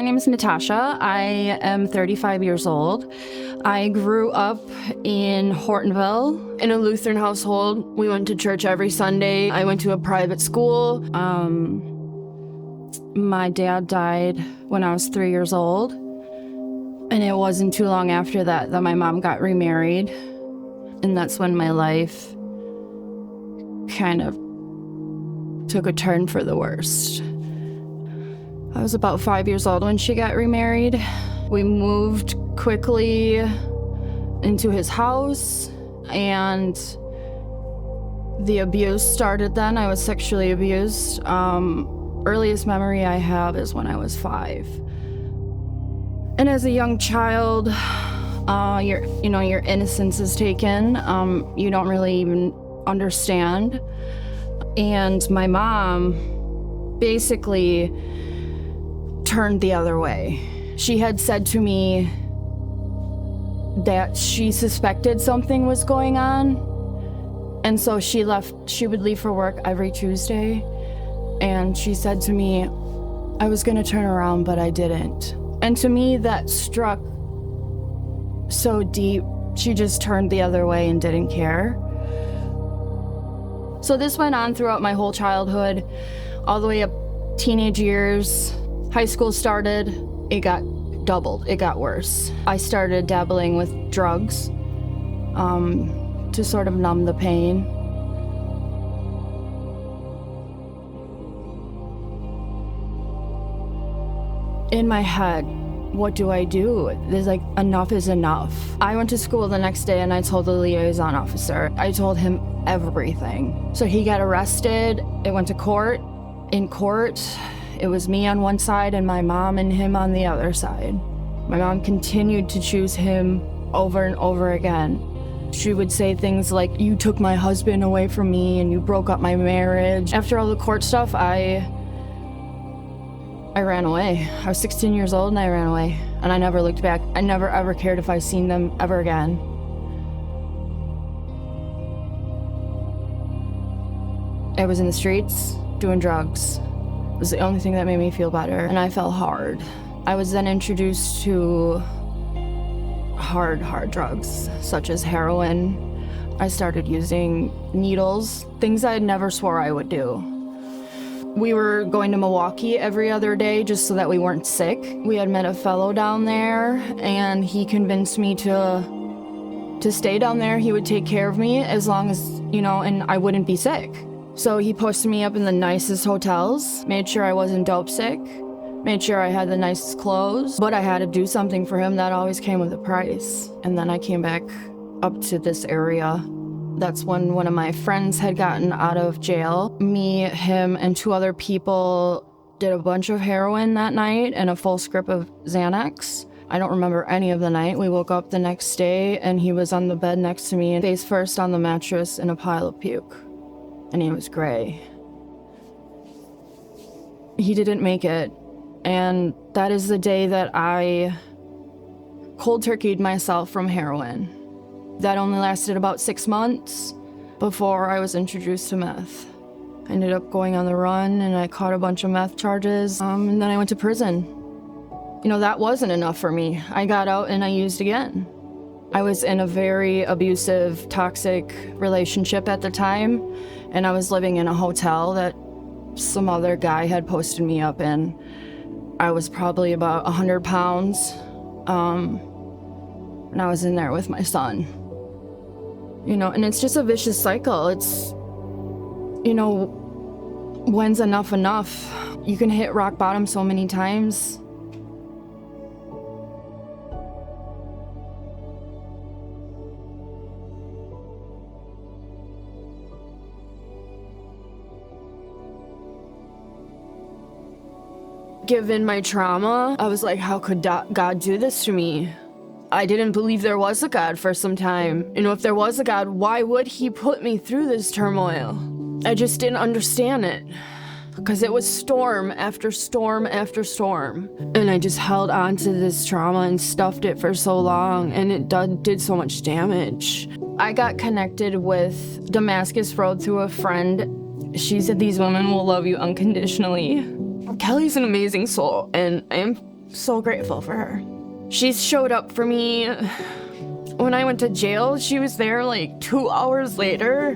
My name is Natasha. I am 35 years old. I grew up in Hortonville in a Lutheran household. We went to church every Sunday. I went to a private school. My dad died when I was 3 years old. And it wasn't too long after that that my mom got remarried. And that's when my life kind of took a turn for the worst. I was about 5 years old when she got remarried. We moved quickly into his house, and the abuse started then. I was sexually abused. Earliest memory I have is when I was 5. And as a young child, your innocence is taken. You don't really even understand. And my mom basically turned the other way. She had said to me that she suspected something was going on, and so she would leave for work every Tuesday, and she said to me, I was gonna turn around, but I didn't. And to me, that struck so deep. She just turned the other way and didn't care. So this went on throughout my whole childhood, all the way up teenage years. High school started, it got doubled, it got worse. I started dabbling with drugs to sort of numb the pain. In my head, what do I do? There's like, enough is enough. I went to school the next day and I told the liaison officer. I told him everything. So he got arrested, it went to court. In court, it was me on one side and my mom and him on the other side. My mom continued to choose him over and over again. She would say things like, you took my husband away from me and you broke up my marriage. After all the court stuff, I ran away. I was 16 years old and I ran away. And I never looked back. I never ever cared if I seen them ever again. I was in the streets doing drugs. It was the only thing that made me feel better, and I fell hard. I was then introduced to hard drugs, such as heroin. I started using needles, things I never swore I would do. We were going to Milwaukee every other day just so that we weren't sick. We had met a fellow down there, and he convinced me to stay down there. He would take care of me as long as, and I wouldn't be sick. So he posted me up in the nicest hotels, made sure I wasn't dope sick, made sure I had the nicest clothes, but I had to do something for him. That always came with a price. And then I came back up to this area. That's when one of my friends had gotten out of jail. Me, him, and 2 other people did a bunch of heroin that night and a full script of Xanax. I don't remember any of the night. We woke up the next day and he was on the bed next to me, face first on the mattress in a pile of puke. And he was gray. He didn't make it. And that is the day that I cold turkeyed myself from heroin. That only lasted about 6 months before I was introduced to meth. I ended up going on the run and I caught a bunch of meth charges, and then I went to prison. That wasn't enough for me. I got out and I used again. I was in a very abusive, toxic relationship at the time, and I was living in a hotel that some other guy had posted me up in. I was probably about 100 pounds, and I was in there with my son. And it's just a vicious cycle. It's, when's enough enough? You can hit rock bottom so many times. Given my trauma, I was like, how could God do this to me? I didn't believe there was a God for some time. If there was a God, why would he put me through this turmoil? I just didn't understand it. Because it was storm after storm after storm. And I just held on to this trauma and stuffed it for so long, and it did so much damage. I got connected with Damascus Road through a friend. She said, these women will love you unconditionally. Kelly's an amazing soul, and I am so grateful for her. She showed up for me when I went to jail. She was there like 2 hours later.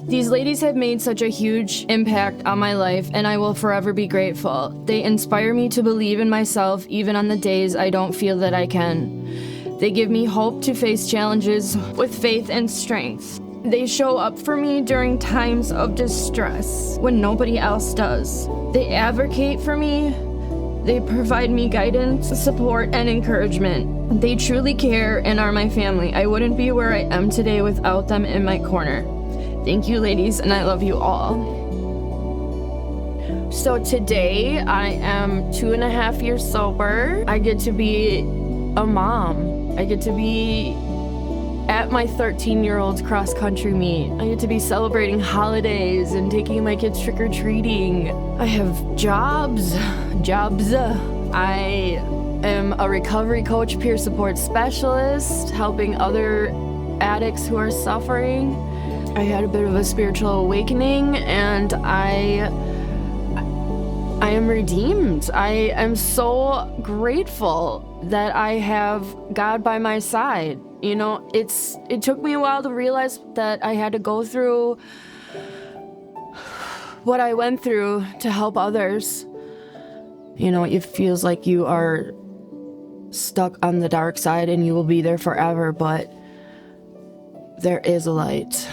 These ladies have made such a huge impact on my life, and I will forever be grateful. They inspire me to believe in myself even on the days I don't feel that I can. They give me hope to face challenges with faith and strength. They show up for me during times of distress when nobody else does. They advocate for me. They provide me guidance, support, and encouragement. They truly care and are my family. I wouldn't be where I am today without them in my corner. Thank you, ladies, and I love you all. So today, I am 2.5 years sober. I get to be a mom. I get to be at my 13-year-old's cross-country meet. I get to be celebrating holidays and taking my kids trick-or-treating. I have jobs. I am a recovery coach, peer support specialist, helping other addicts who are suffering. I had a bit of a spiritual awakening, and I am redeemed. I am so grateful that I have God by my side. You know, it took me a while to realize that I had to go through what I went through to help others. You know, it feels like you are stuck on the dark side and you will be there forever, but there is a light.